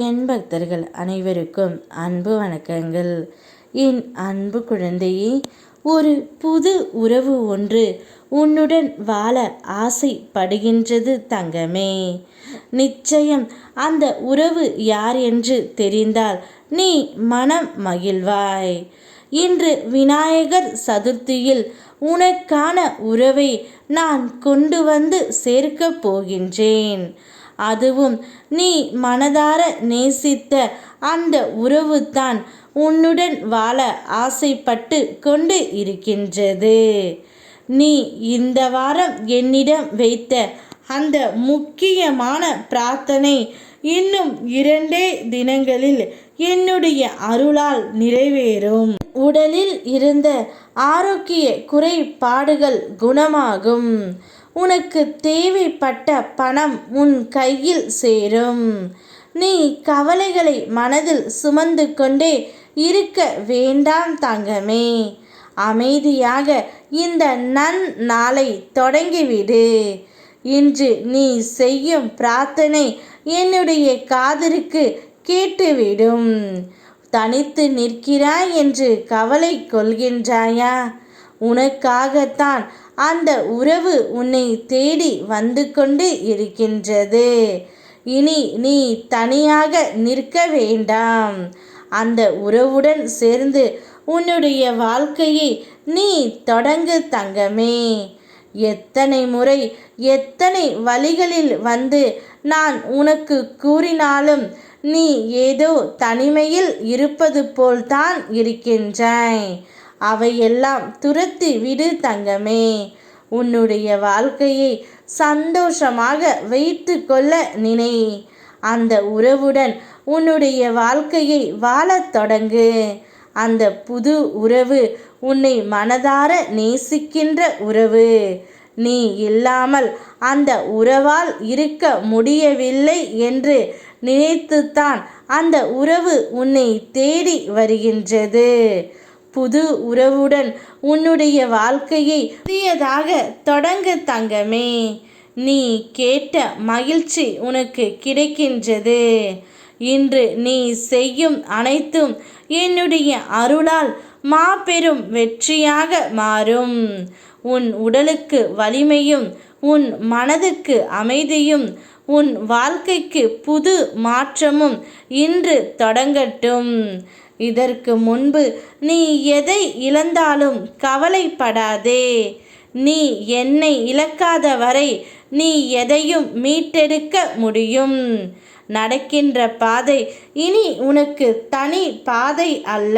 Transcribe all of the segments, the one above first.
என் பக்தர்கள் அனைவருக்கும் அன்பு வணக்கங்கள். என் அன்பு குழந்தையே, ஒரு புது உறவு ஒன்று உன்னுடன் வாழ ஆசைப்படுகின்றது தங்கமே. நிச்சயம் அந்த உறவு யார் என்று தெரிந்தால் நீ மனம் மகிழ்வாய். இன்று விநாயகர் சதுர்த்தியில் உனக்கான உறவை நான் கொண்டு வந்து சேர்க்கப் போகின்றேன். அதுவும் நீ மனதார நேசித்த அந்த உறவுதான் உன்னுடன் வாழ ஆசைப்பட்டு கொண்டு இருக்கின்றது. நீ இந்த வாரம் என்னிடம் வைத்த அந்த முக்கியமான பிரார்த்தனை இன்னும் 2 தினங்களில் என்னுடைய அருளால் நிறைவேறும். உடலில் இருந்த ஆரோக்கிய குறைபாடுகள் குணமாகும். உனக்கு தேவைப்பட்ட பணம் உன் கையில் சேரும். நீ கவலைகளை மனதில் சுமந்து கொண்டே இருக்க வேண்டாம் தங்கமே. அமைதியாக இந்த நாளை தொடங்கிவிடு. இன்று நீ செய்யும் பிரார்த்தனை என்னுடைய காதிற்கு கேட்டுவிடும். தனித்து நிற்கிறாய் என்று கவலை கொள்கின்றாயா? உனக்காகத்தான் அந்த உறவு உன்னை தேடி வந்து கொண்டு இருக்கின்றது. இனி நீ தனியாக நிற்க வேண்டாம். அந்த உறவுடன் சேர்ந்து உன்னுடைய வாழ்க்கையை நீ தொடங்கு தங்கமே. எத்தனை முறை எத்தனை வழிகளில் வந்து நான் உனக்கு கூறினாலும் நீ ஏதோ தனிமையில் இருப்பது போல்தான் இருக்கின்றாய். அவையெல்லாம் துரத்தி விடு தங்கமே. உன்னுடைய வாழ்க்கையை சந்தோஷமாக வைத்து கொள்ள நினை. அந்த உறவுடன் உன்னுடைய வாழ்க்கையை வாழத் தொடங்கு. அந்த புது உறவு உன்னை மனதார நேசிக்கின்ற உறவு. நீ இல்லாமல் அந்த உறவால் இருக்க முடியவில்லை என்று நினைத்துத்தான் அந்த உறவு உன்னை தேடி வருகின்றது. புது உறவுடன் உன்னுடைய வாழ்க்கையை புதியதாக தொடங்கு தங்கமே. நீ கேட்ட மகிழ்ச்சி உனக்கு கிடைக்கின்றது. இன்று நீ செய்யும் அனைத்தும் என்னுடைய அருளால் மாபெரும் வெற்றியாக மாறும். உன் உடலுக்கு வலிமையும் உன் மனதுக்கு அமைதியும் உன் வாழ்க்கைக்கு புது மாற்றமும் இன்று தொடங்கட்டும். இதற்கு முன்பு நீ எதை இழந்தாலும் கவலைப்படாதே. நீ என்னை இழக்காத வரை நீ எதையும் மீட்டெடுக்க முடியும். நடக்கின்ற பாதை இனி உனக்கு தனி பாதை அல்ல.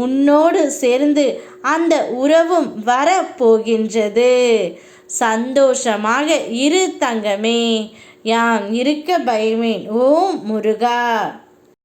உன்னோடு சேர்ந்து அந்த உறவும் வரப்போகின்றது. சந்தோஷமாக இரு தங்கமே. யாம் இருக்க பயமேன். ஓம் முருகா.